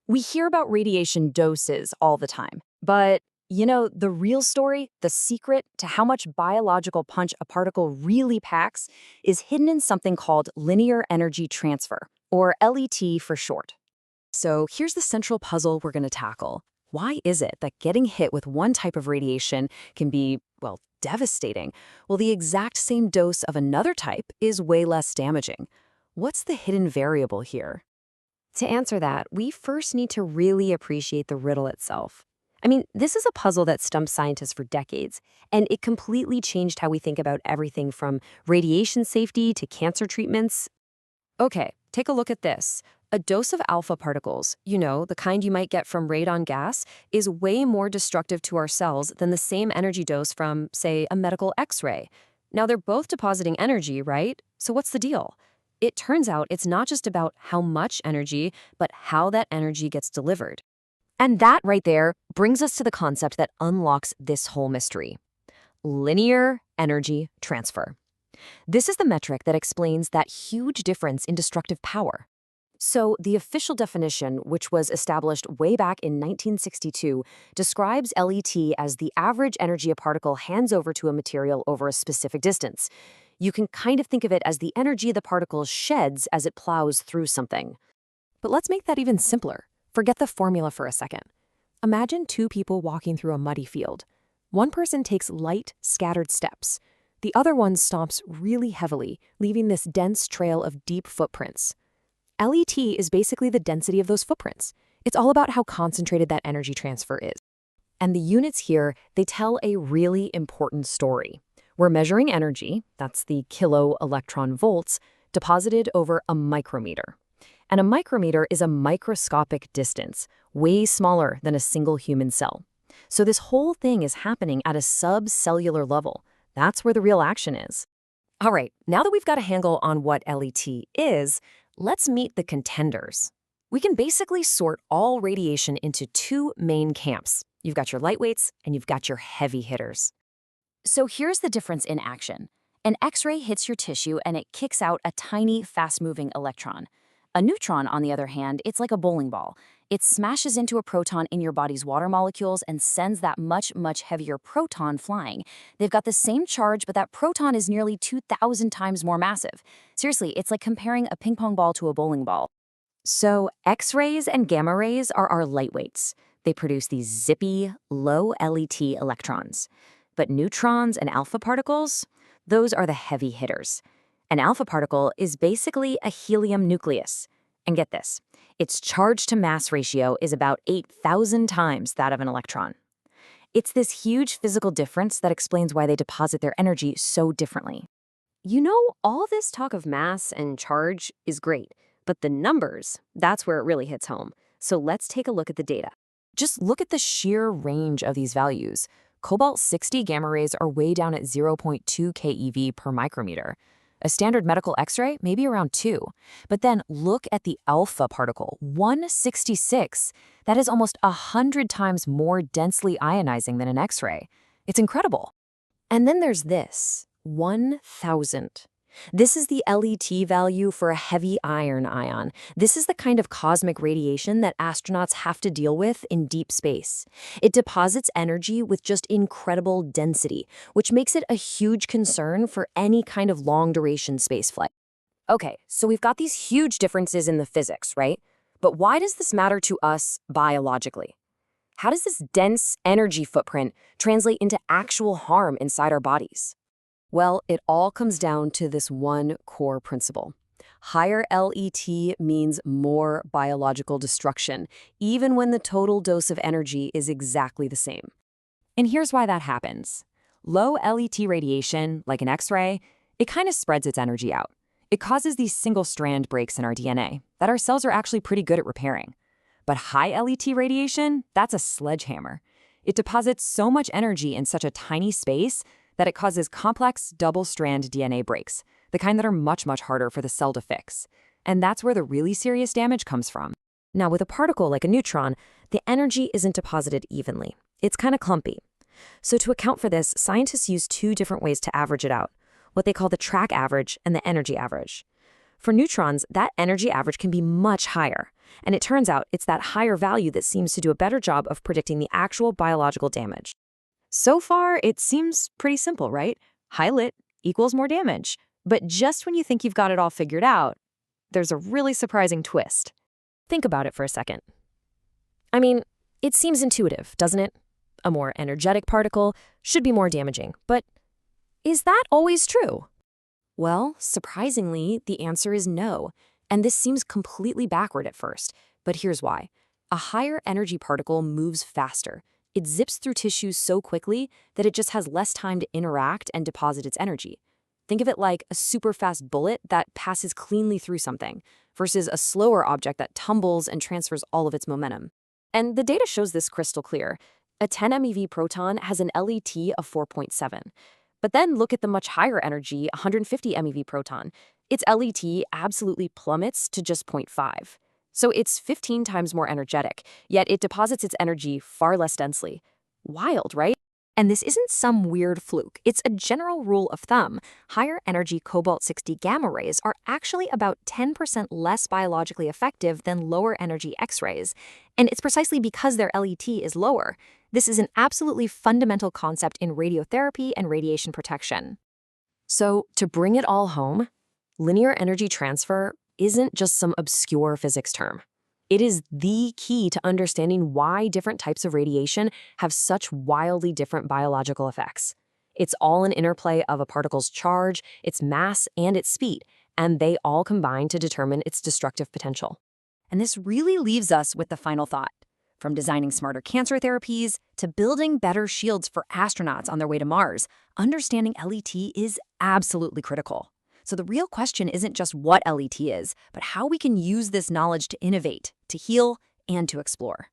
We hear about radiation doses all the time, but the real story, the secret to how much biological punch a particle really packs, is hidden in something called linear energy transfer, or LET for short. So here's the central puzzle we're going to tackle. Why is it that getting hit with one type of radiation can be, well, devastating, while the exact same dose of another type is way less damaging? What's the hidden variable here? To answer that, we first need to really appreciate the riddle itself. I mean, this is a puzzle that stumped scientists for decades, and it completely changed how we think about everything from radiation safety to cancer treatments. Okay, take a look at this. A dose of alpha particles, the kind you might get from radon gas, is way more destructive to our cells than the same energy dose from, say, a medical X-ray. Now, they're both depositing energy, right? So what's the deal? It turns out it's not just about how much energy, but how that energy gets delivered. And that right there brings us to the concept that unlocks this whole mystery: linear energy transfer. This is the metric that explains that huge difference in destructive power. So, the official definition, which was established way back in 1962, describes LET as the average energy a particle hands over to a material over a specific distance. You can kind of think of it as the energy the particle sheds as it plows through something. But let's make that even simpler. Forget the formula for a second. Imagine two people walking through a muddy field. One person takes light, scattered steps. The other one stomps really heavily, leaving this dense trail of deep footprints. LET is basically the density of those footprints. It's all about how concentrated that energy transfer is. And the units here, they tell a really important story. We're measuring energy, that's the kilo-electron-volts, deposited over a micrometer. And a micrometer is a microscopic distance, way smaller than a single human cell. So this whole thing is happening at a subcellular level. That's where the real action is. All right, now that we've got a handle on what LET is, let's meet the contenders. We can basically sort all radiation into two main camps. You've got your lightweights and you've got your heavy hitters. So here's the difference in action. An X-ray hits your tissue and it kicks out a tiny, fast-moving electron. A neutron, on the other hand, it's like a bowling ball. It smashes into a proton in your body's water molecules and sends that much, much heavier proton flying. They've got the same charge, but that proton is nearly 2,000 times more massive. Seriously, it's like comparing a ping pong ball to a bowling ball. So X-rays and gamma rays are our lightweights. They produce these zippy, low LET electrons. But neutrons and alpha particles, those are the heavy hitters. An alpha particle is basically a helium nucleus. And get this, its charge-to-mass ratio is about 8,000 times that of an electron. It's this huge physical difference that explains why they deposit their energy so differently. All this talk of mass and charge is great, but the numbers, that's where it really hits home. So let's take a look at the data. Just look at the sheer range of these values. Cobalt-60 gamma rays are way down at 0.2 keV per micrometer. A standard medical X-ray, maybe around 2. But then look at the alpha particle, 166. That is almost 100 times more densely ionizing than an X-ray. It's incredible. And then there's this, 1,000. This is the LET value for a heavy iron ion. This is the kind of cosmic radiation that astronauts have to deal with in deep space. It deposits energy with just incredible density, which makes it a huge concern for any kind of long-duration spaceflight. Okay, so we've got these huge differences in the physics, right? But why does this matter to us biologically? How does this dense energy footprint translate into actual harm inside our bodies? Well, it all comes down to this one core principle. Higher LET means more biological destruction, even when the total dose of energy is exactly the same. And here's why that happens. Low LET radiation, like an X-ray, it kind of spreads its energy out. It causes these single-strand breaks in our DNA that our cells are actually pretty good at repairing. But high LET radiation, that's a sledgehammer. It deposits so much energy in such a tiny space that it causes complex double-strand DNA breaks, the kind that are much, much harder for the cell to fix. And that's where the really serious damage comes from. Now, with a particle like a neutron, the energy isn't deposited evenly. It's kind of clumpy. So to account for this, scientists use two different ways to average it out, what they call the track average and the energy average. For neutrons, that energy average can be much higher. And it turns out it's that higher value that seems to do a better job of predicting the actual biological damage. So far, it seems pretty simple, right? High lit equals more damage. But just when you think you've got it all figured out, there's a really surprising twist. Think about it for a second. I mean, it seems intuitive, doesn't it? A more energetic particle should be more damaging. But is that always true? Well, surprisingly, the answer is no. And this seems completely backward at first. But here's why. A higher energy particle moves faster. It zips through tissues so quickly that it just has less time to interact and deposit its energy. Think of it like a super fast bullet that passes cleanly through something versus a slower object that tumbles and transfers all of its momentum. And the data shows this crystal clear. A 10 MeV proton has an LET of 4.7. But then look at the much higher energy 150 MeV proton. Its LET absolutely plummets to just 0.5. So it's 15 times more energetic, yet it deposits its energy far less densely. Wild, right? And this isn't some weird fluke. It's a general rule of thumb. Higher energy cobalt-60 gamma rays are actually about 10% less biologically effective than lower energy X-rays. And it's precisely because their LET is lower. This is an absolutely fundamental concept in radiotherapy and radiation protection. So, to bring it all home, linear energy transfer isn't just some obscure physics term. It is the key to understanding why different types of radiation have such wildly different biological effects. It's all an interplay of a particle's charge, its mass, and its speed, and they all combine to determine its destructive potential. And this really leaves us with the final thought. From designing smarter cancer therapies to building better shields for astronauts on their way to Mars, understanding LET is absolutely critical. So the real question isn't just what LET is, but how we can use this knowledge to innovate, to heal, and to explore.